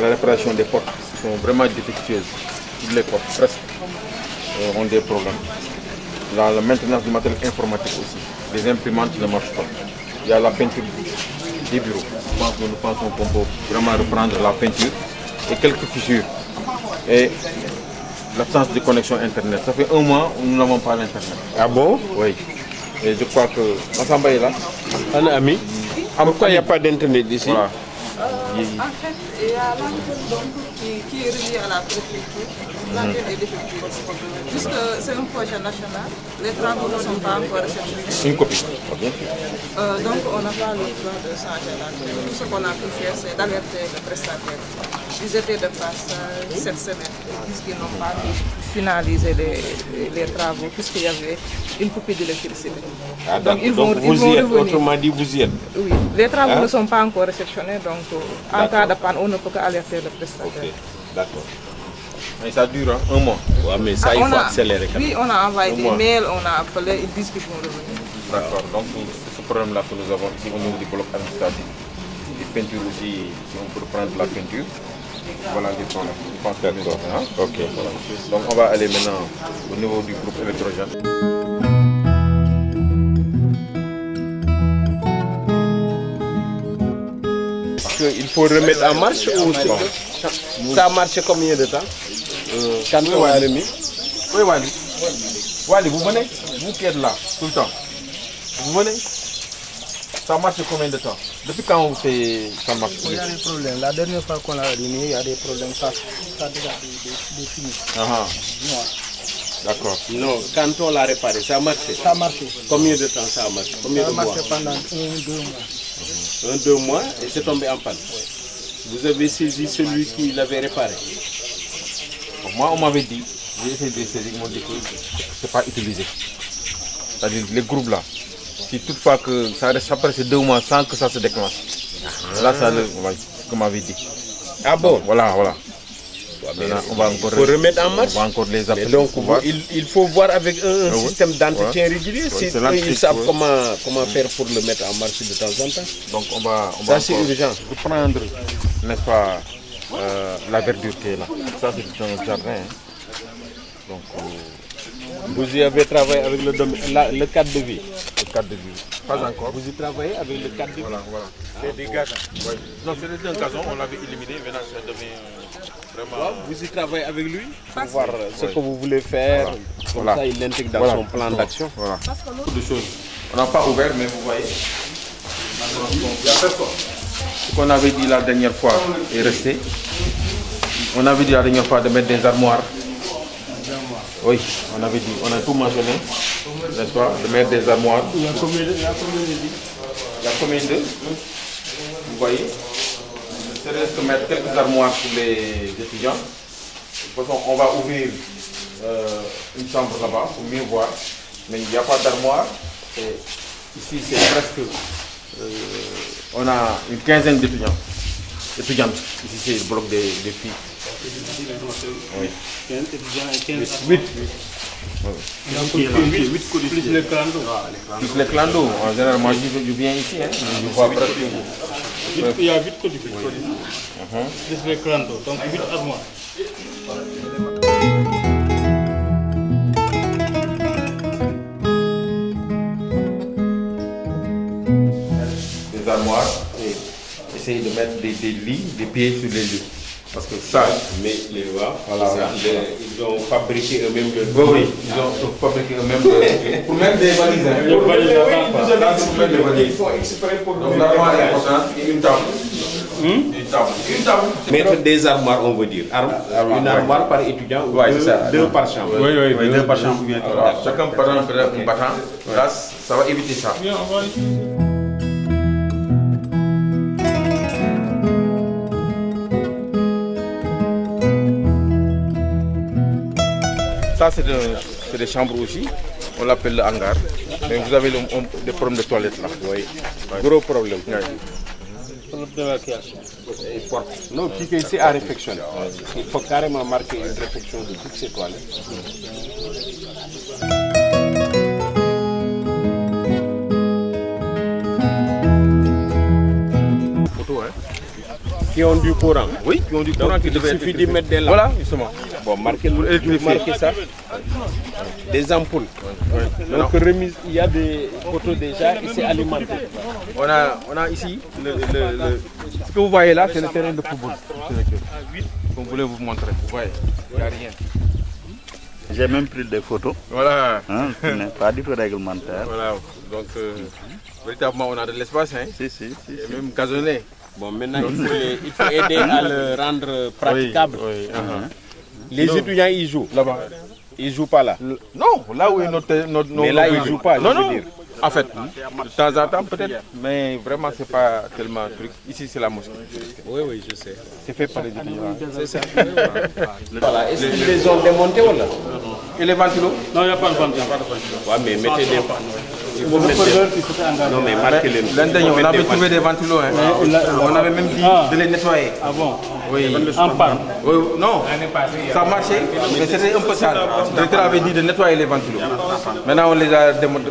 la réparation des portes sont vraiment défectueuses. Toutes les portes, presque, ont des problèmes. Dans la maintenance du matériel informatique aussi, les imprimantes ne marchent pas. Il y a la peinture des bureaux. Nous pensons qu'on peut vraiment reprendre la peinture et quelques fissures. Et l'absence de connexion Internet. Ça fait un mois où nous n'avons pas l'Internet. Ah bon? Oui. Et je crois que Massamba est là. Un ami. Pourquoi il n'y a pas d'Internet ici? Voilà. En fait, il y a l'antenne qui est reliée à la préfecture. L'antenne est défectueuse. Puisque c'est un projet national, les travaux ne sont pas encore réceptionnés. Une copie. Okay. Donc on n'a pas le droit de changer l'antenne. Tout ce qu'on a pu faire, c'est d'alerter le prestataire. Ils étaient de passage cette semaine, puisqu'ils n'ont pas pu finaliser les travaux, puisqu'il y avait une coupure d'électricité. Ah, donc vous y êtes, autrement dit vous y êtes. Oui, les travaux ne sont pas encore réceptionnés, donc en cas de panne, on ne peut qu'alerter le prestataire. Ok, d'accord. Mais ça dure un mois. Ouais, mais ça, il faut accélérer. Oui, on a envoyé des mails, on a appelé, ils disent qu'ils vont revenir. D'accord, donc c'est ce problème-là que nous avons ici au niveau du bloc administratif. Les peintures aussi, si on peut prendre la peinture, voilà les problèmes. Je pense que nous avons, hein? Ok. Voilà. Donc on va aller maintenant au niveau du groupe électrogène. Il faut remettre en marche ou ça a marché combien de temps? Quand on a remis? Oui, Wally. Wally, vous venez? Vous qui êtes là, tout le temps. Vous venez? Ça marche combien de temps? Depuis quand ça marche? Il y a des problèmes. La dernière fois qu'on l'a remis, il y a des problèmes. Ça a déjà défini. D'accord. Non, quand on l'a réparé, ça a marché? Ça a marché. Combien de temps ça a marché? Combien de mois? Ça a marché pendant 1-2 mois. 1-2 mois et c'est tombé en panne. Oui. Vous avez saisi celui qui l'avait réparé? Moi, on m'avait dit, j'ai essayé de saisir, ils m'ont dit que c'est pas utilisé. C'est-à-dire les groupes là, si toutefois que ça reste après ces 2 mois sans que ça se déclenche. Là, ça ce qu'on m'avait dit. Ah bon? Voilà. On va encore remettre en marche. On va encore les appeler. Mais donc, il faut voir avec un système d'entretien régulier. Ils savent comment faire pour le mettre en marche de temps en temps. Donc on va ça c'est urgent. Prendre, n'est-ce pas, la verdure qui est là. Ça c'est un jardin. Donc, vous y avez travaillé avec le cadre de vie? Le cadre de vie. Pas encore. Vous y travaillez avec le cadre de vie? Voilà. C'est des gazons. Oui. Non, c'est un gazon, on l'avait éliminé, maintenant ça devient vraiment... Vous y travaillez avec lui pour voir ce que vous voulez faire. Comme ça, il l'intègre dans son plan d'action. Voilà. Beaucoup de choses. On n'a pas ouvert, mais vous voyez. Il y a personne. Ce qu'on avait dit la dernière fois est resté. On avait dit la dernière fois de mettre des armoires. Oui, on avait dit, on a tout mentionné, n'est-ce pas, de mettre des armoires. Il y a combien de lits? Il y a combien de? Vous voyez, c'est de mettre quelques armoires pour les étudiants. De toute façon, on va ouvrir une chambre là-bas pour mieux voir. Mais il n'y a pas d'armoire. Ici, c'est presque... on a une quinzaine d'étudiantes. Ici, c'est le bloc des filles. Oui. 15 étudiants et 15 8. Plus les clandos. Plus les clandos. En général, moi je viens ici. Hein. Je vois presque. Il y a 8 codifiés. Plus les clandos. Donc 8 armoires. Des armoires et essayer de mettre des lits, des pieds sur les lits. Parce que ça, mais les lois, voilà, ils ont fabriqué eux-mêmes le... Oui, ils ont fabriqué eux-mêmes pour mettre des valises. Il faut exprès pour donc l'armoire est importante et une table. Une table. Mettre des armoires, on veut dire. Une armoire par étudiant ou deux par chambre. Oui, 2 par chambre. Chacun prend un battant. Là, ça va éviter ça. Ça, c'est des chambres aussi. On l'appelle le hangar. Mais vous avez des problèmes de toilettes là. Oui. Gros problème. D'évacuation. Non, c'est à réfectionner. Il faut carrément marquer une réfection de toutes ces toilettes. qui ont du courant. Oui, qui ont du courant. Donc, il suffit d'y mettre des lampes. Voilà, justement. Bon, marquez ça. Des ampoules. Oui. Donc, remise, il y a des photos déjà et c'est alimenté. On a ici, ce que vous voyez là, c'est le terrain de football. On voulait vous montrer. Vous voyez, il n'y a rien. J'ai même pris des photos. Voilà. Hein, ce n'est pas du tout réglementaire. Voilà, donc véritablement on a de l'espace, hein. Si. Et même gazonné. Bon, maintenant il faut aider à le rendre praticable. Oui. Les étudiants, ils jouent. Là-bas. Ils ne jouent pas là. Non, là où est notre mais là, ils ne jouent pas. Non. En fait, de temps en temps peut-être, mais vraiment c'est pas tellement truc. Ici c'est la mosquée. Oui, je sais. C'est fait par les étudiants. C'est ça. Voilà. Est-ce qu'ils les ont démontés ou là? Et les ventilos? Non, il n'y a pas de ventilo. Ouais, mais mettez des... Non, mais marquez-les. On avait trouvé des ventilos. Hein. On avait même dit de les nettoyer. Ah bon? Oui. En panne? Oui, non, ça marchait, mais c'était un peu sale. Le directeur avait dit de nettoyer les ventilos. Maintenant on les a démontés.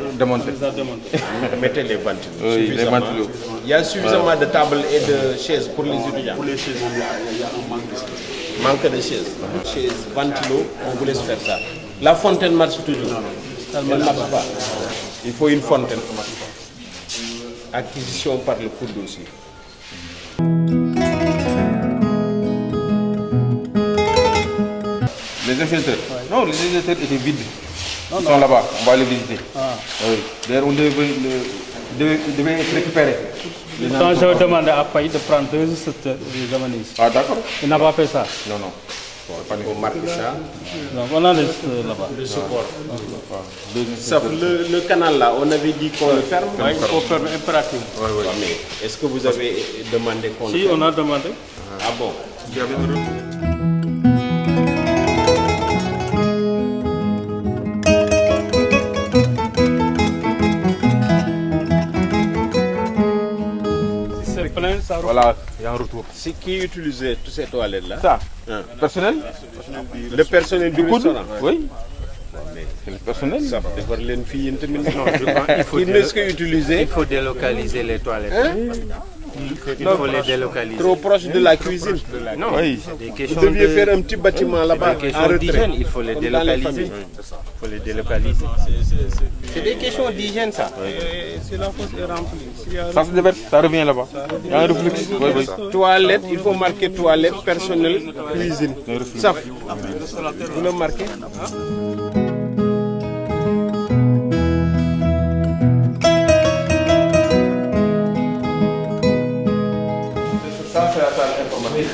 Mettez les ventilos. Oui, les ventilos. Il y a suffisamment de tables et de chaises pour les étudiants. Pour les chaises, il y a un manque de Manque de chaises. Chaises, ventilos, on vous laisse faire ça. La fontaine marche toujours. Elle ne marche pas. Il faut une fontaine. Acquisition par le coude aussi. Les extincteurs? Non, les extincteurs étaient vides. Ils sont là-bas, on va les visiter. Oui. D'ailleurs, on devait être récupéré. Quand je demandé à Paye de prendre 2 exaministes. Ah, d'accord. Il n'a pas fait ça. Non. Il faut marquer ça. Donc, on a là-bas. Le support. Sauf le canal là, on avait dit qu'on le ferme. Oui, il faut fermer impératif. Oui. Mais est-ce que vous avez demandé qu'on le Si, ferme? on a demandé. Ah bon? Voilà, il y a un retour. C'est qui utilisait toutes ces toilettes là? Ça, personnel? Le personnel du restaurant? Oui. C'est le personnel. Ça va faire les filles. Il faut délocaliser les toilettes. Il faut les délocaliser. Trop proche de la cuisine. Non, oui. des questions Vous deviez faire un petit bâtiment là-bas. des questions d'hygiène, il faut les délocaliser. Il faut les délocaliser. C'est des questions d'hygiène ça. Si la fosse est remplie. Ça se déverse, ça revient là-bas. Il y a un reflux. Oui. Toilette, il faut marquer toilette, personnel, cuisine. Ça, vous le marquez? Ça, c'est la salle informatique.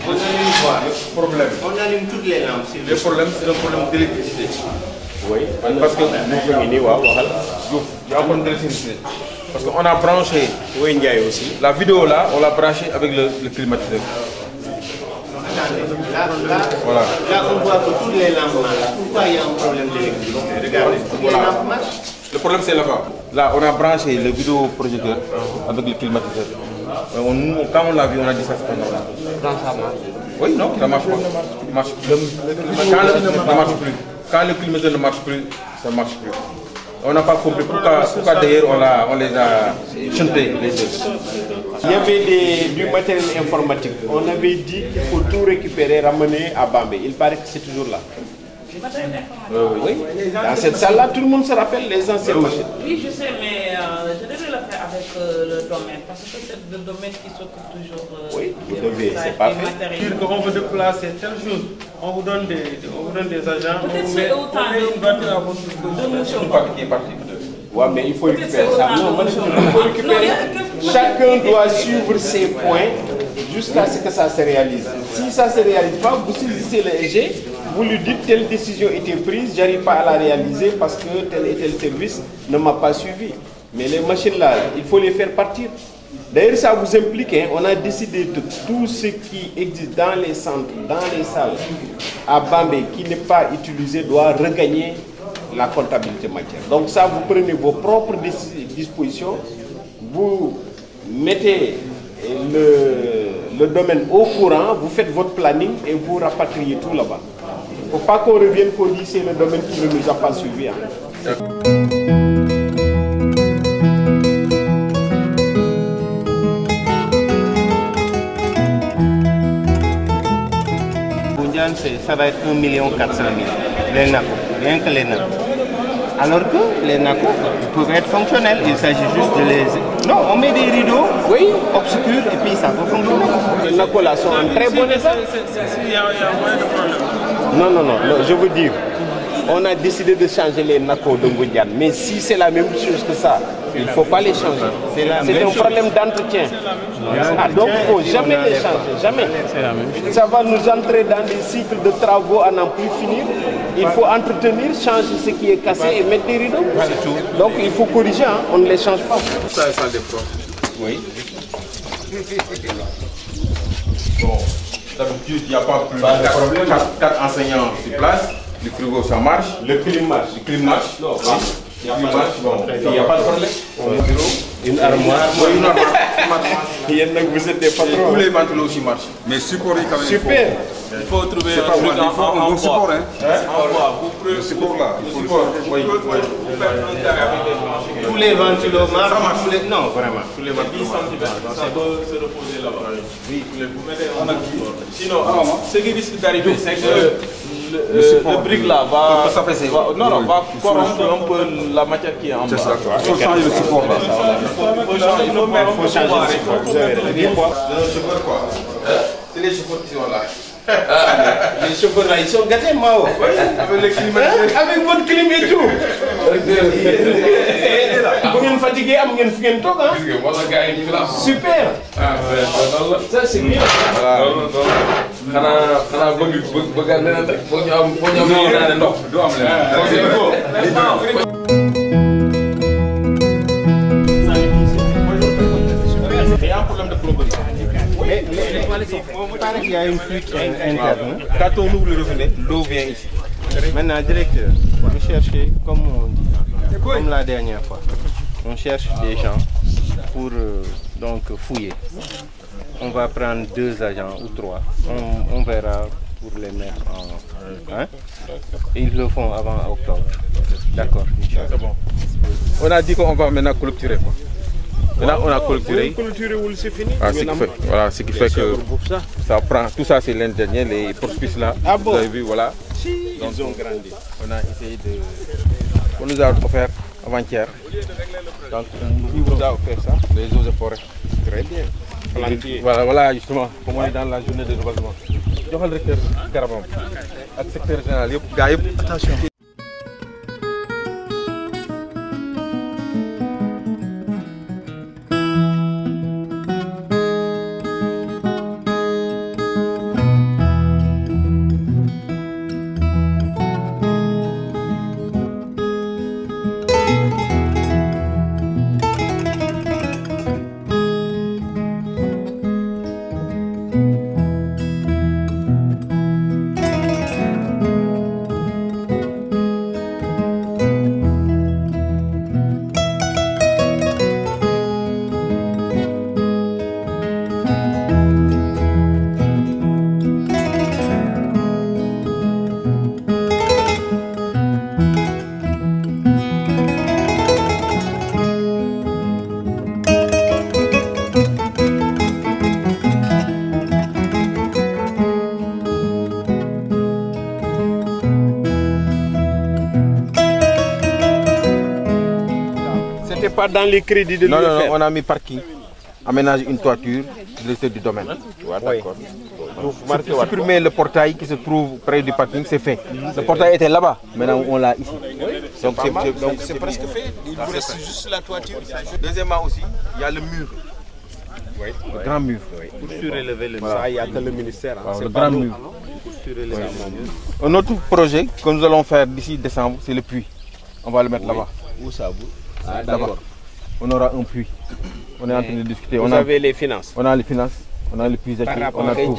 On allume quoi? Le problème. On allume toutes les lampes. Le problème, c'est un problème d'électricité. Oui, parce que il y a un problème d'électricité. Parce qu'on a branché aussi. la vidéo là, on l'a branché avec le climatiseur. Voilà. Là, on voit que toutes les lampes là, pourquoi il y a un problème d'électricité? Regardez, toutes les lampes marchent. Le problème c'est là-bas. Là, on a branché le vidéoprojecteur avec le climatiseur. Quand on l'a vu, on a dit ça c'est pas normal. Ça marche. Oui, non, ça marche pas. Ça marche plus. Quand le climatiseur ne marche plus, ça ne marche plus. On n'a pas compris pourquoi d'ailleurs on les a chantés les deux. Il y avait du matériel informatique. On avait dit qu'il faut tout récupérer, ramener à Bambé. Il paraît que c'est toujours là. Oui. Dans cette salle-là, tout le monde se rappelle les anciennes machines. Oui, je sais, mais je devais le faire avec le domaine, parce que c'est le domaine qui s'occupe toujours. Oui, vous devez, c'est pas fait. Dire qu'on veut déplacer telle chose, on vous donne des agents, peut-être c'est autant une voiture à votre disposition. Qui est parti. Oui, mais il faut récupérer ça. Non, il faut récupérer. Chacun doit suivre ses points jusqu'à ce que ça se réalise. Si ça ne se réalise pas, vous saisissez le EG, vous lui dites telle décision était prise, j'arrive pas à la réaliser parce que tel et tel service ne m'a pas suivi. Mais les machines là, il faut les faire partir. D'ailleurs, ça vous implique, hein, on a décidé de tout ce qui existe dans les centres, dans les salles, à Bambé, qui n'est pas utilisé, doit regagner la comptabilité matière. Donc ça, vous prenez vos propres dispositions, vous mettez le domaine au courant, vous faites votre planning et vous rapatriez tout là-bas. Il ne faut pas qu'on revienne pour dire c'est le domaine qui ne nous a pas suivis. Hein. ça va être 1 400 000. Les NACO, rien que les NACO. Alors que les NACO peuvent être fonctionnels. Il s'agit juste de les... Non, on met des rideaux, oui, obscurs, et puis ça peut fonctionner. Les NACO là sont en très bon état. Il y a moins de problèmes. Non, je veux dire, on a décidé de changer les NACO de Ngoundiane. Mais si c'est la même chose que ça, il ne faut pas les changer. C'est un problème d'entretien. Donc il ne faut jamais les changer, jamais. Ça va nous entrer dans des cycles de travaux à n'en plus finir. Il faut entretenir, changer ce qui est cassé et mettre des rideaux. Donc il faut corriger, hein. On ne les change pas. Ça des processus. Oui. Bon, d'habitude, il n'y a pas plus de 4 enseignants sur place. Le frigo, ça marche. Le clim marche. Le clim marche. Non, il n'y a pas de problème. Une armoire. Une armoire. Vous êtes des patrons. Tous les ventilos aussi marchent. Mais support quand même. Super. Il faut trouver C'est pas mal. Il faut un bon support. Hein. Le support là. Oui. Tous les ventilos marchent. Non, vraiment. Tous les ventilos. Ça peut se reposer là-bas. Oui, vous mettez un support. Sinon, ce qui risque d'arriver, c'est que le brique là va corrompre un peu la matière qui est en bas. C'est ça. Il faut changer le support là. Il faut mettre un support. C'est les chauffeurs qui sont là. Les chauffeurs là, ils sont gâtés, Mao. Avec le climatiseur. Avec votre clim et tout. Vous êtes fatigué, vous êtes fatigué. Super. Ça c'est bien. Il y a un problème de plomberie. Il y a une fuite interne. Quand on ouvre le robinet, l'eau vient ici. Maintenant, directeur, vous cherchez, comme on dit, comme la dernière fois, on cherche des gens pour donc fouiller. On va prendre 2 agents ou 3. On verra pour les mettre en... Hein? Ils le font avant octobre. D'accord. C'est bon. On a dit qu'on va maintenant clôturer. Maintenant, on a clôturé. C'est fini. Voilà, ce qui fait que ça prend. Tout ça, c'est l'année dernière, les prospices là. Ah bon? Vous avez vu, voilà. Donc, ils ont grandi. On a essayé de. On nous a offert avant-hier. Donc, on nous a offert ça, les eaux et forêts. Très bien. Voilà, justement, comme on est dans la journée de reboisement. Je vais le recteur Garabam. Avec le secrétaire général, attention. Pas dans les crédits de Non, on a mis parking, aménager une toiture, directeur du domaine. D'accord. Supprimer le portail qui se trouve près du parking, c'est fait. Le portail était là-bas, maintenant on l'a ici. Donc c'est presque fait. Il vous reste juste la toiture. Deuxièmement aussi, il y a le mur. Oui, le grand mur. Pour surélever le mur. Ça, il y a que le ministère. Le grand mur. Pour surélever le mur. Un autre projet que nous allons faire d'ici décembre, c'est le puits. On va le mettre là-bas. Où ça vous? Là-bas. On aura un puits. On est en train de discuter. Vous avez les finances? On a les finances. On a le puits. On a tout.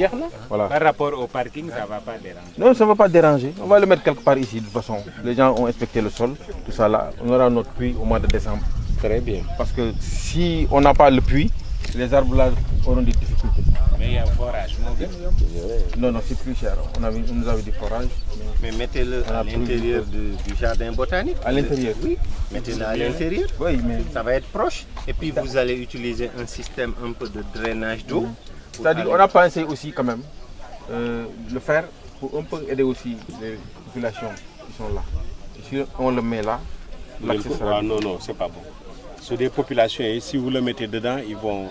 Voilà. Par rapport au parking, ça ne va pas déranger? Non, ça ne va pas déranger. On va le mettre quelque part ici. De toute façon, les gens ont inspecté le sol. Tout ça là. On aura notre puits au mois de décembre. Très bien. Parce que si on n'a pas le puits, les arbres là auront des difficultés. Mais il y a un forage. Non, c'est plus cher. On nous avait du forage. Mais mettez-le à l'intérieur du jardin botanique. À l'intérieur? Oui. Mettez-le à l'intérieur. Oui, mais ça va être proche. Et puis vous allez utiliser un système un peu de drainage d'eau. C'est-à-dire qu'on a pensé aussi quand même le faire pour un peu aider aussi les populations qui sont là. Et si on le met là, l'accès sera... Non, non, c'est pas bon. Sur des populations, et si vous le mettez dedans,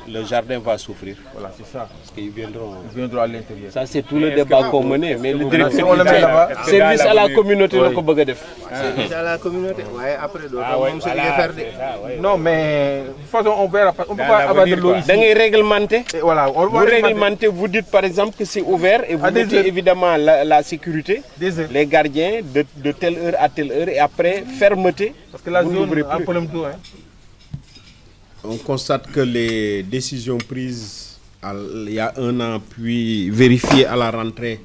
le jardin va souffrir. Voilà, c'est ça. Parce qu'ils viendront à l'intérieur. Ça, c'est tout le débat qu'on menait. Mais le directeur, si on le met là-bas, service à la communauté, Service à la communauté. Ouais, après, non, mais de toute façon, on verra. On peut pas avoir de l'eau ici. Dans les réglementés, voilà, on vous réglementez, vous dites par exemple que c'est ouvert et vous mettez évidemment la sécurité, les gardiens de telle heure à telle heure et après fermeté. Parce que la zone a un problème d'eau. On constate que les décisions prises il y a un an puis vérifiées à la rentrée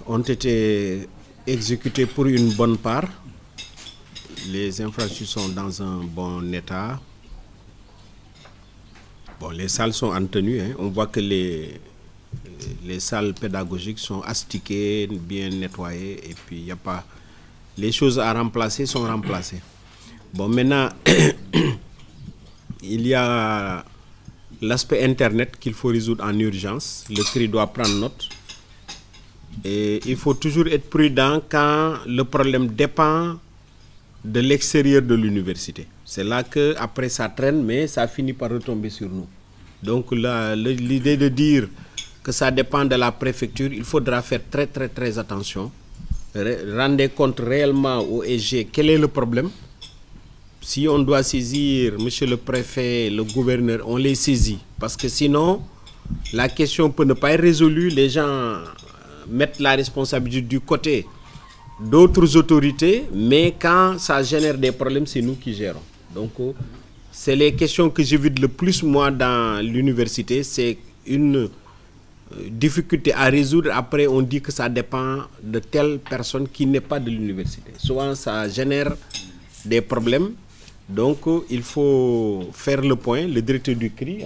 ont été exécutées pour une bonne part. Les infrastructures sont dans un bon état. Bon, les salles sont en tenue. On voit que les salles pédagogiques sont astiquées, bien nettoyées et puis il n'y a pas... Les choses à remplacer sont remplacées. Bon, maintenant... Il y a l'aspect Internet qu'il faut résoudre en urgence. Le CRI doit prendre note. Et il faut toujours être prudent quand le problème dépend de l'extérieur de l'université. C'est là qu'après ça traîne, mais ça finit par retomber sur nous. Donc l'idée de dire que ça dépend de la préfecture, il faudra faire très attention. Rendez compte réellement au SG quel est le problème. Si on doit saisir monsieur le préfet, le gouverneur, on les saisit. Parce que sinon, la question peut ne pas être résolue. Les gens mettent la responsabilité du côté d'autres autorités, mais quand ça génère des problèmes, c'est nous qui gérons. Donc, c'est les questions que j'évite le plus, moi, dans l'université. C'est une difficulté à résoudre. Après, on dit que ça dépend de telle personne qui n'est pas de l'université. Souvent, ça génère des problèmes. Donc, il faut faire le point. Le directeur du CRI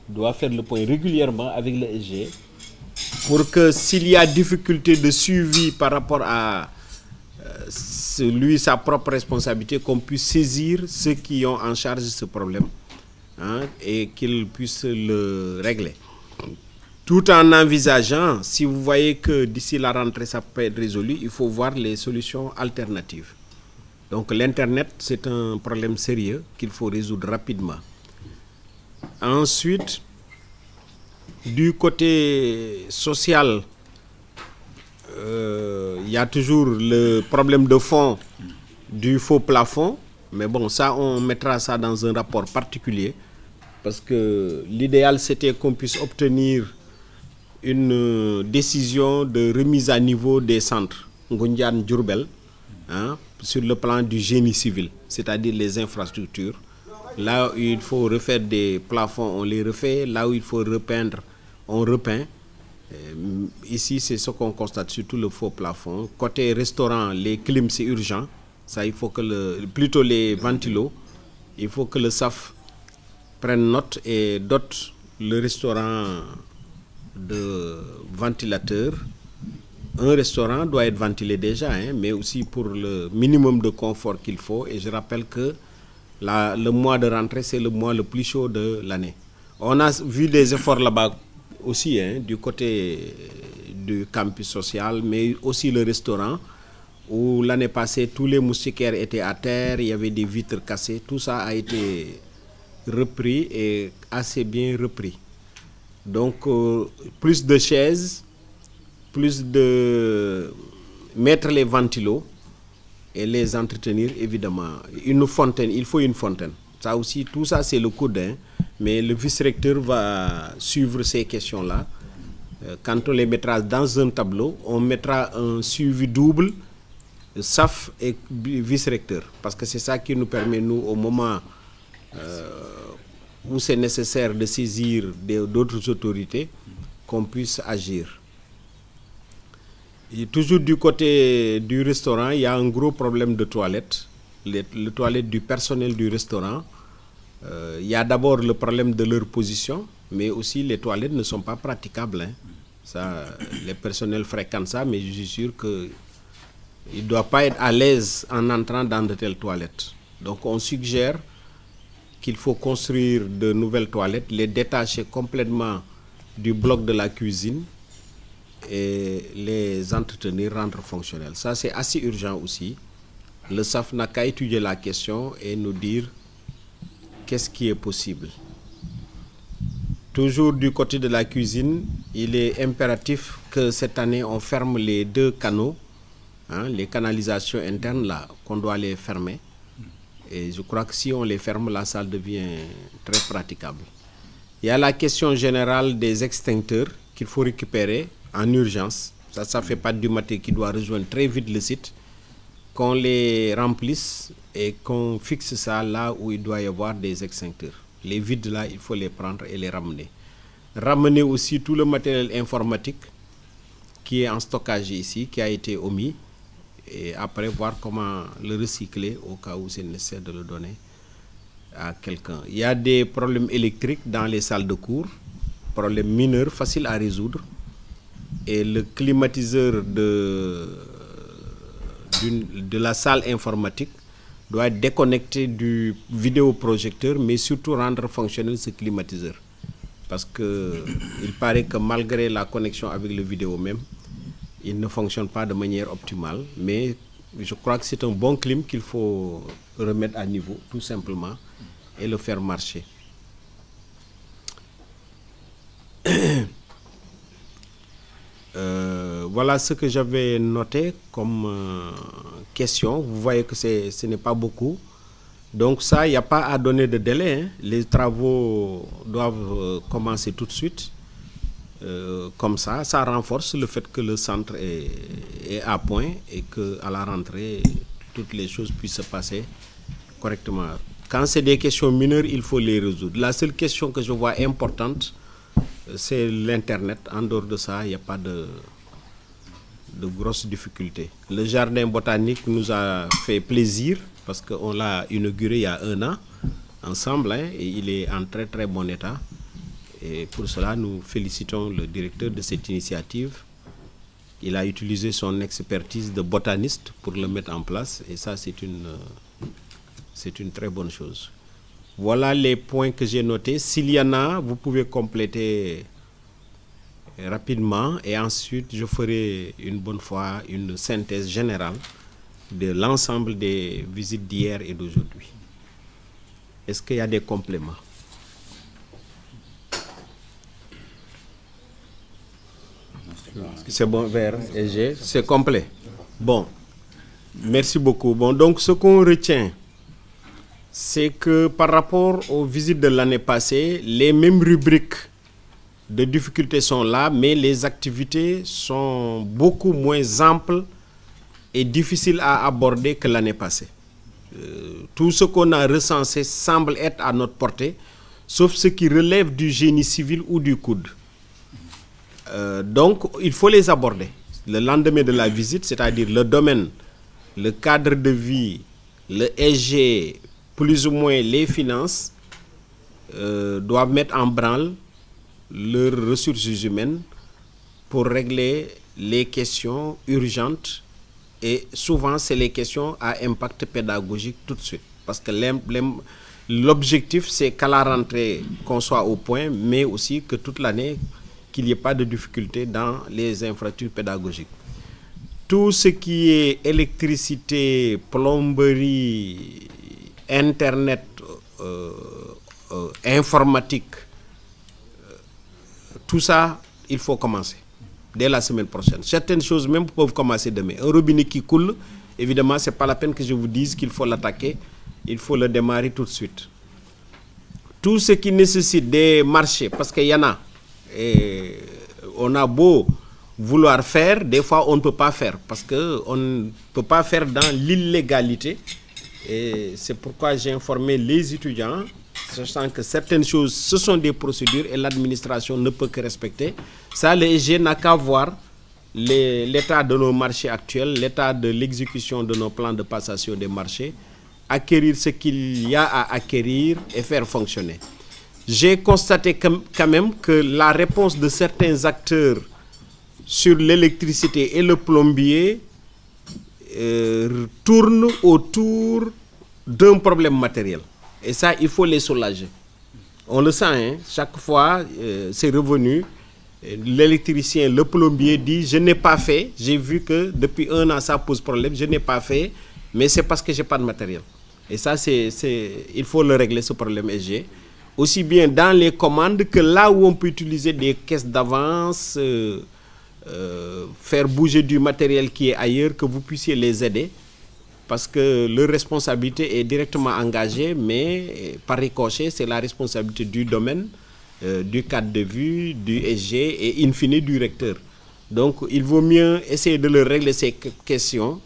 doit faire le point régulièrement avec le SG pour que s'il y a difficulté de suivi par rapport à sa propre responsabilité, qu'on puisse saisir ceux qui ont en charge ce problème et qu'ils puissent le régler. Tout en envisageant, si vous voyez que d'ici la rentrée ça peut être résolu, il faut voir les solutions alternatives. Donc l'Internet, c'est un problème sérieux qu'il faut résoudre rapidement. Ensuite, du côté social, il y a toujours le problème de fond du faux plafond. Mais bon, ça, on mettra ça dans un rapport particulier. Parce que l'idéal, c'était qu'on puisse obtenir une décision de remise à niveau des centres Ngoundiane Diourbel, sur le plan du génie civil, c'est-à-dire les infrastructures. Là où il faut refaire des plafonds, on les refait. Là où il faut repeindre, on repeint. Ici, c'est ce qu'on constate, surtout le faux plafond. Côté restaurant, les clims, c'est urgent. Ça, il faut que plutôt les ventilos, il faut que le SAF prenne note et dote le restaurant de ventilateurs. Un restaurant doit être ventilé déjà, mais aussi pour le minimum de confort qu'il faut. Et je rappelle que le mois de rentrée, c'est le mois le plus chaud de l'année. On a vu des efforts là-bas aussi, du côté du campus social, mais aussi le restaurant, où l'année passée, tous les moustiquaires étaient à terre, il y avait des vitres cassées. Tout ça a été repris et assez bien repris. Donc, plus de chaises, plus de mettre les ventilos et les entretenir, évidemment. Une fontaine, il faut une fontaine. Ça aussi, tout ça, c'est le coude. Mais le vice-recteur va suivre ces questions-là. Quand on les mettra dans un tableau, on mettra un suivi double, SAF et vice-recteur. Parce que c'est ça qui nous permet, nous, au moment où c'est nécessaire de saisir d'autres autorités, qu'on puisse agir. Et toujours du côté du restaurant, il y a un gros problème de toilettes. Les toilettes du personnel du restaurant. Il y a d'abord le problème de leur position, mais aussi les toilettes ne sont pas praticables. Ça, les personnels fréquentent ça, mais je suis sûr qu'ils ne doivent pas être à l'aise en entrant dans de telles toilettes. Donc on suggère qu'il faut construire de nouvelles toilettes, les détacher complètement du bloc de la cuisine et les entretenir, rendre fonctionnels. Ça, c'est assez urgent aussi. Le SAF n'a qu'à étudier la question et nous dire qu'est-ce qui est possible. Toujours du côté de la cuisine, il est impératif que cette année, on ferme les 2 canaux, hein, les canalisations internes, là, qu'on doit les fermer. Et je crois que si on les ferme, la salle devient très praticable. Il y a la question générale des extincteurs qu'il faut récupérer en urgence. Ça ne fait pas du matin qui doit rejoindre très vite le site. Qu'on les remplisse et qu'on fixe ça là où il doit y avoir des extincteurs. Les vides là, il faut les prendre et les ramener. Ramener aussi tout le matériel informatique qui est en stockage ici, qui a été omis, et après voir comment le recycler au cas où c'est nécessaire de le donner à quelqu'un. Il y a des problèmes électriques dans les salles de cours, problèmes mineurs, faciles à résoudre, et le climatiseur de la salle informatique doit être déconnecté du vidéoprojecteur, mais surtout rendre fonctionnel ce climatiseur. Parce qu'il paraît que malgré la connexion avec le vidéo même, il ne fonctionne pas de manière optimale. Mais je crois que c'est un bon clim qu'il faut remettre à niveau, tout simplement, et le faire marcher. Voilà ce que j'avais noté comme question. Vous voyez que ce n'est pas beaucoup. Donc ça, il n'y a pas à donner de délai, hein. Les travaux doivent commencer tout de suite. Comme ça renforce le fait que le centre est à point et qu'à la rentrée, toutes les choses puissent se passer correctement. Quand c'est des questions mineures, il faut les résoudre. La seule question que je vois importante, c'est l'Internet. En dehors de ça, il n'y a pas de grosses difficultés. Le jardin botanique nous a fait plaisir parce qu'on l'a inauguré il y a 1 an ensemble, hein, et il est en très très bon état. Et pour cela, nous félicitons le directeur de cette initiative. Il a utilisé son expertise de botaniste pour le mettre en place, et ça, c'est une très bonne chose. Voilà les points que j'ai notés. S'il y en a, vous pouvez compléter rapidement, et ensuite je ferai une bonne fois une synthèse générale de l'ensemble des visites d'hier et d'aujourd'hui. Est-ce qu'il y a des compléments? C'est bon, vert et G, c'est complet. Bon, merci beaucoup. Bon, donc ce qu'on retient, c'est que par rapport aux visites de l'année passée, les mêmes rubriques de difficultés sont là, mais les activités sont beaucoup moins amples et difficiles à aborder que l'année passée. Tout ce qu'on a recensé semble être à notre portée, sauf ce qui relève du génie civil ou du COUD. Donc, il faut les aborder. Le lendemain de la visite, c'est-à-dire le domaine, le cadre de vie, le SG, plus ou moins les finances, doivent mettre en branle leurs ressources humaines pour régler les questions urgentes, et souvent c'est les questions à impact pédagogique tout de suite, parce que l'objectif c'est qu'à la rentrée qu'on soit au point, mais aussi que toute l'année qu'il n'y ait pas de difficultés dans les infrastructures pédagogiques. Tout ce qui est électricité, plomberie, internet, informatique, tout ça, il faut commencer dès la semaine prochaine. Certaines choses même peuvent commencer demain. Un robinet qui coule, évidemment, ce n'est pas la peine que je vous dise qu'il faut l'attaquer. Il faut le démarrer tout de suite. Tout ce qui nécessite des marchés, parce qu'il y en a, et on a beau vouloir faire, des fois on ne peut pas faire, parce qu'on ne peut pas faire dans l'illégalité. Et c'est pourquoi j'ai informé les étudiants, sachant que certaines choses, ce sont des procédures et l'administration ne peut que respecter. Ça, le SG n'a qu'à voir l'état de nos marchés actuels, l'état de l'exécution de nos plans de passation des marchés, acquérir ce qu'il y a à acquérir et faire fonctionner. J'ai constaté quand même que la réponse de certains acteurs sur l'électricité et le plombier tourne autour d'un problème matériel. Et ça, il faut les soulager. On le sent, hein? Chaque fois, c'est revenu. l'électricien, le plombier dit je n'ai pas fait, j'ai vu que depuis 1 an ça pose problème, je n'ai pas fait, mais c'est parce que j'ai pas de matériel. Et ça, il faut le régler, ce problème SG. Aussi bien dans les commandes que là où on peut utiliser des caisses d'avance, faire bouger du matériel qui est ailleurs, que vous puissiez les aider. Parce que leur responsabilité est directement engagée, mais par ricochet, c'est la responsabilité du domaine, du cadre de vue, du SG et in fine du recteur. Donc il vaut mieux essayer de leur régler ces questions.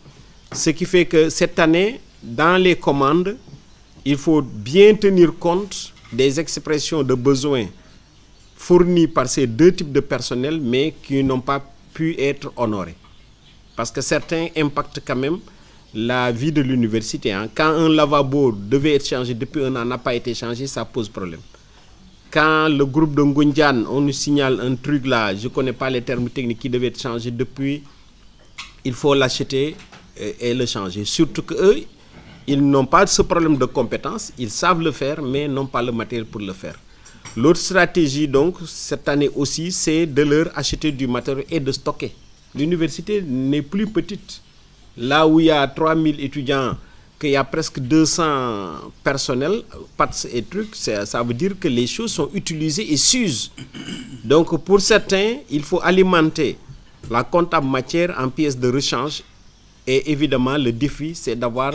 Ce qui fait que cette année, dans les commandes, il faut bien tenir compte des expressions de besoins fournies par ces 2 types de personnel, mais qui n'ont pas pu être honorés. Parce que certains impactent quand même la vie de l'université. Hein. Quand un lavabo devait être changé depuis 1 an, n'a pas été changé, ça pose problème. Quand le groupe de Ngundian, on nous signale un truc là, je ne connais pas les termes techniques, qui devait être changé depuis, il faut l'acheter et le changer. Surtout qu'eux, ils n'ont pas ce problème de compétence, ils savent le faire, mais n'ont pas le matériel pour le faire. L'autre stratégie, donc, cette année aussi, c'est de leur acheter du matériel et de stocker. L'université n'est plus petite. Là où il y a 3000 étudiants, qu'il y a presque 200 personnels, PATS et trucs, ça veut dire que les choses sont utilisées et s'usent. Donc pour certains, il faut alimenter la comptable matière en pièces de rechange. Et évidemment, le défi, c'est d'avoir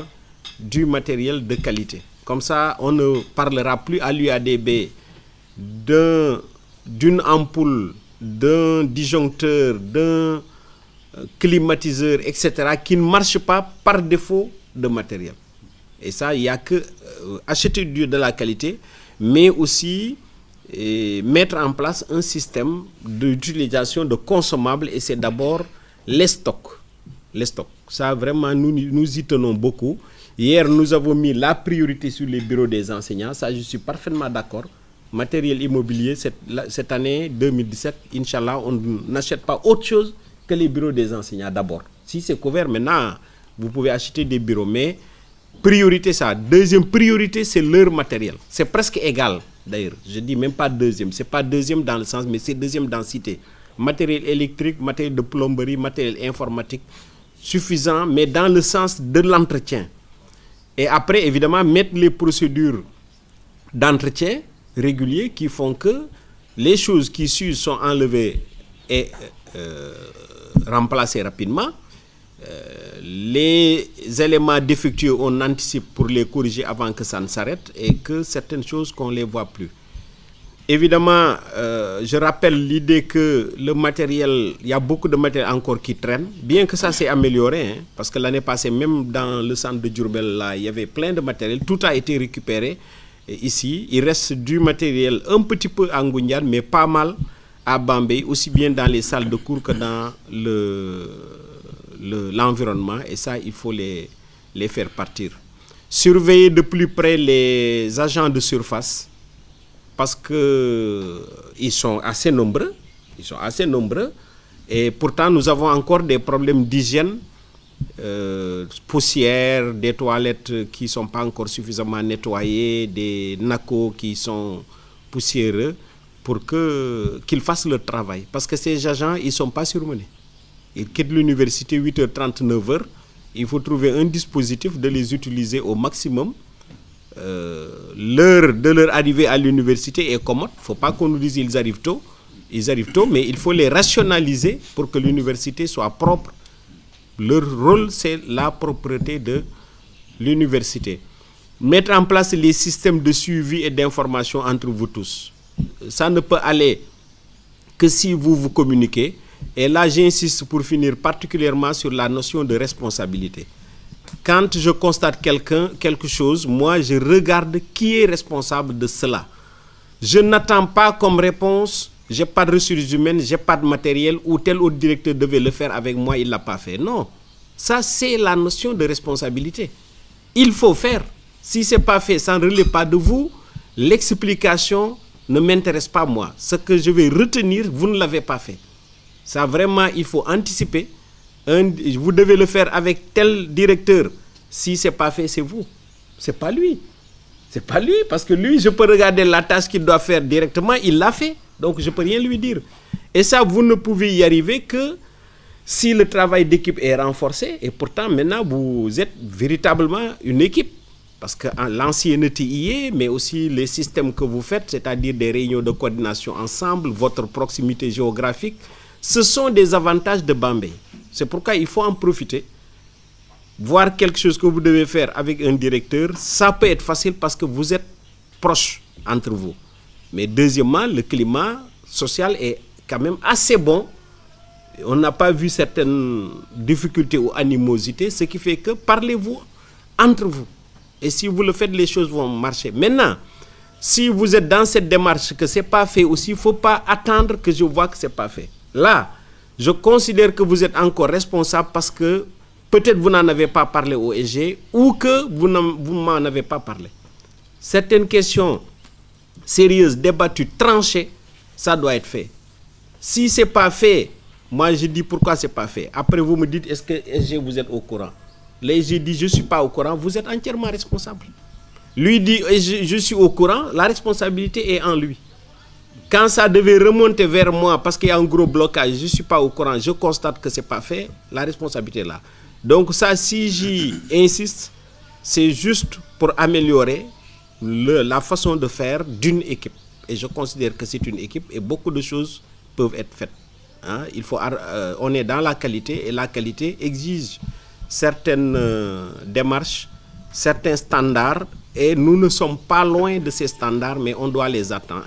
du matériel de qualité. Comme ça, on ne parlera plus à l'UADB d'une ampoule, d'un disjoncteur, d'un climatiseur, etc., qui ne marche pas par défaut de matériel. Et ça, il n'y a que acheter de la qualité, mais aussi mettre en place un système d'utilisation de consommables, et c'est d'abord les stocks. Les stocks. Ça, vraiment, nous y tenons beaucoup. Hier, nous avons mis la priorité sur les bureaux des enseignants. Ça, je suis parfaitement d'accord. Matériel immobilier, cette année 2017, Inch'Allah, on n'achète pas autre chose que les bureaux des enseignants d'abord. Si c'est couvert, maintenant, vous pouvez acheter des bureaux. Mais priorité, ça. Deuxième priorité, c'est leur matériel. C'est presque égal, d'ailleurs. Je ne dis même pas deuxième. Ce n'est pas deuxième dans le sens, mais c'est deuxième densité. Matériel électrique, matériel de plomberie, matériel informatique, suffisant, mais dans le sens de l'entretien. Et après, évidemment, mettre les procédures d'entretien réguliers qui font que les choses qui s'usent sont enlevées et remplacées rapidement. Les éléments défectueux, on anticipe pour les corriger avant que ça ne s'arrête, et que certaines choses qu'on ne les voit plus. Évidemment, je rappelle l'idée que le matériel, il y a beaucoup de matériel encore qui traîne, bien que ça s'est amélioré, hein, parce que l'année passée, même dans le centre de Diourbel, là, il y avait plein de matériel, tout a été récupéré. Et ici, il reste du matériel un petit peu à Ngundian, mais pas mal à Bambey, aussi bien dans les salles de cours que dans l'environnement, et ça, il faut les faire partir. Surveiller de plus près les agents de surface, parce qu'ils sont assez nombreux, et pourtant nous avons encore des problèmes d'hygiène, poussière, des toilettes qui ne sont pas encore suffisamment nettoyées, des nacos qui sont poussiéreux, pour qu'ils fassent leur travail. Parce que ces agents, ils ne sont pas surmenés. Ils quittent l'université 8h30, 9h. Il faut trouver un dispositif de les utiliser au maximum. L'heure de leur arrivée à l'université est commode. Il ne faut pas qu'on nous dise qu'ils arrivent tôt. Ils arrivent tôt, mais il faut les rationaliser pour que l'université soit propre. Leur rôle, c'est la propreté de l'université. Mettre en place les systèmes de suivi et d'information entre vous tous. Ça ne peut aller que si vous communiquez. Et là, j'insiste pour finir particulièrement sur la notion de responsabilité. Quand je constate quelque chose, moi, je regarde qui est responsable de cela. Je n'attends pas comme réponse, j'ai pas de ressources humaines, j'ai pas de matériel, ou tel autre directeur devait le faire avec moi, il ne l'a pas fait. Non, ça c'est la notion de responsabilité. Il faut faire. Si ce n'est pas fait, ça ne relève pas de vous, l'explication ne m'intéresse pas moi. Ce que je vais retenir, vous ne l'avez pas fait. Ça vraiment, il faut anticiper. Vous devez le faire avec tel directeur. Si ce n'est pas fait, c'est vous. Ce n'est pas lui. Ce n'est pas lui, parce que lui, je peux regarder la tâche qu'il doit faire directement, il l'a fait. Donc, je ne peux rien lui dire. Et ça, vous ne pouvez y arriver que si le travail d'équipe est renforcé. Et pourtant, maintenant, vous êtes véritablement une équipe. Parce que l'ancienneté y est, mais aussi les systèmes que vous faites, c'est-à-dire des réunions de coordination ensemble, votre proximité géographique, ce sont des avantages de Bambey. C'est pourquoi il faut en profiter. Voir quelque chose que vous devez faire avec un directeur, ça peut être facile parce que vous êtes proches entre vous. Mais deuxièmement, le climat social est quand même assez bon. On n'a pas vu certaines difficultés ou animosités, ce qui fait que parlez-vous entre vous. Et si vous le faites, les choses vont marcher. Maintenant, si vous êtes dans cette démarche que ce n'est pas fait aussi, il ne faut pas attendre que je vois que ce n'est pas fait. Là, je considère que vous êtes encore responsable parce que peut-être vous n'en avez pas parlé au EG ou que vous m'en avez pas parlé. Certaines questions sérieuses, débattues, tranchées, ça doit être fait. Si ce n'est pas fait, moi je dis pourquoi ce n'est pas fait. Après vous me dites, est-ce que EG vous êtes au courant? L'EG dit, je ne suis pas au courant, vous êtes entièrement responsable. Lui dit, je suis au courant, la responsabilité est en lui. Quand ça devait remonter vers moi parce qu'il y a un gros blocage, je ne suis pas au courant, je constate que ce n'est pas fait, la responsabilité est là. Donc ça, si j'y insiste, c'est juste pour améliorer la façon de faire d'une équipe. Et je considère que c'est une équipe et beaucoup de choses peuvent être faites. Hein? On est dans la qualité et la qualité exige certaines démarches, certains standards et nous ne sommes pas loin de ces standards, mais on doit les atteindre.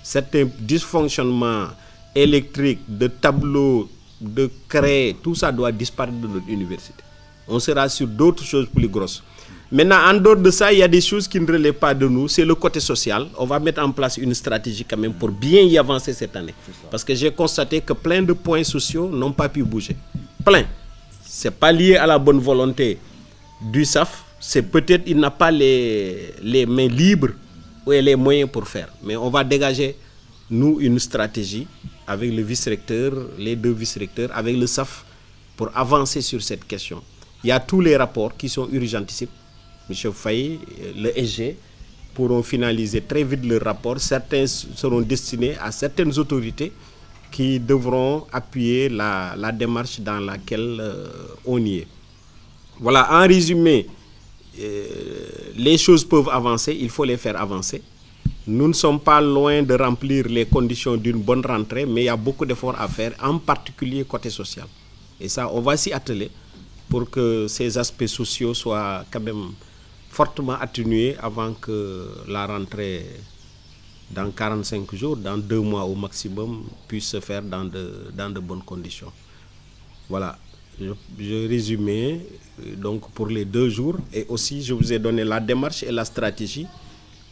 Certains dysfonctionnements électriques, de tableaux, de craie, tout ça doit disparaître de notre université. On sera sur d'autres choses plus grosses. Maintenant, en dehors de ça, il y a des choses qui ne relèvent pas de nous. C'est le côté social. On va mettre en place une stratégie quand même pour bien y avancer cette année. Parce que j'ai constaté que plein de points sociaux n'ont pas pu bouger. Plein. Ce n'est pas lié à la bonne volonté du SAF. C'est peut-être qu'il n'a pas les mains libres ou les moyens pour faire. Mais on va dégager, nous, une stratégie avec le vice-recteur, les deux vice-recteurs, avec le SAF, pour avancer sur cette question. Il y a tous les rapports qui sont urgentissimes. M. Faye, le SG, pourront finaliser très vite le rapport. Certains seront destinés à certaines autorités qui devront appuyer la démarche dans laquelle on y est. Voilà, en résumé, les choses peuvent avancer, il faut les faire avancer. Nous ne sommes pas loin de remplir les conditions d'une bonne rentrée, mais il y a beaucoup d'efforts à faire, en particulier côté social. Et ça, on va s'y atteler pour que ces aspects sociaux soient quand même fortement atténués avant que la rentrée, dans 45 jours, dans 2 mois au maximum, puisse se faire dans de bonnes conditions. Voilà, je résumais donc pour les 2 jours, et aussi je vous ai donné la démarche et la stratégie.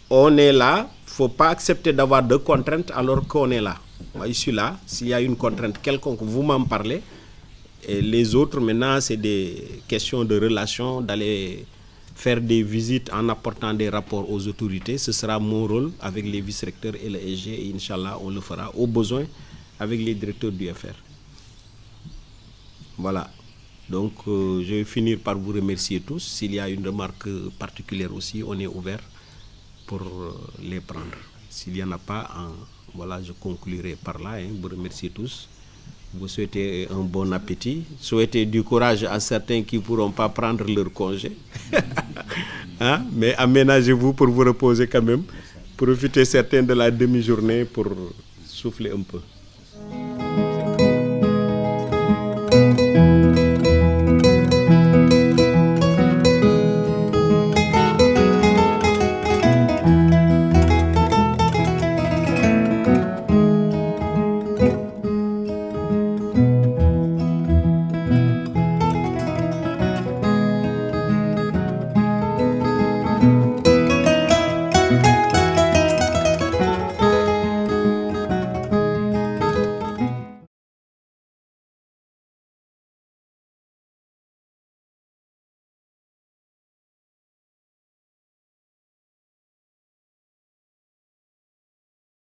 On est là, il ne faut pas accepter d'avoir de contraintes alors qu'on est là. Moi, je suis là, s'il y a une contrainte quelconque, vous m'en parlez. Et les autres, maintenant, c'est des questions de relations, d'aller faire des visites en apportant des rapports aux autorités. Ce sera mon rôle avec les vice-recteurs et le SG, et Inch'Allah, on le fera au besoin avec les directeurs du FR. Voilà. Donc, je vais finir par vous remercier tous. S'il y a une remarque particulière aussi, on est ouvert pour les prendre. S'il n'y en a pas, voilà, je conclurai par là. Vous remercier tous. Vous souhaitez un bon appétit. Souhaitez du courage à certains qui ne pourront pas prendre leur congé. Hein? Mais aménagez-vous pour vous reposer quand même. Profitez certains de la demi-journée pour souffler un peu.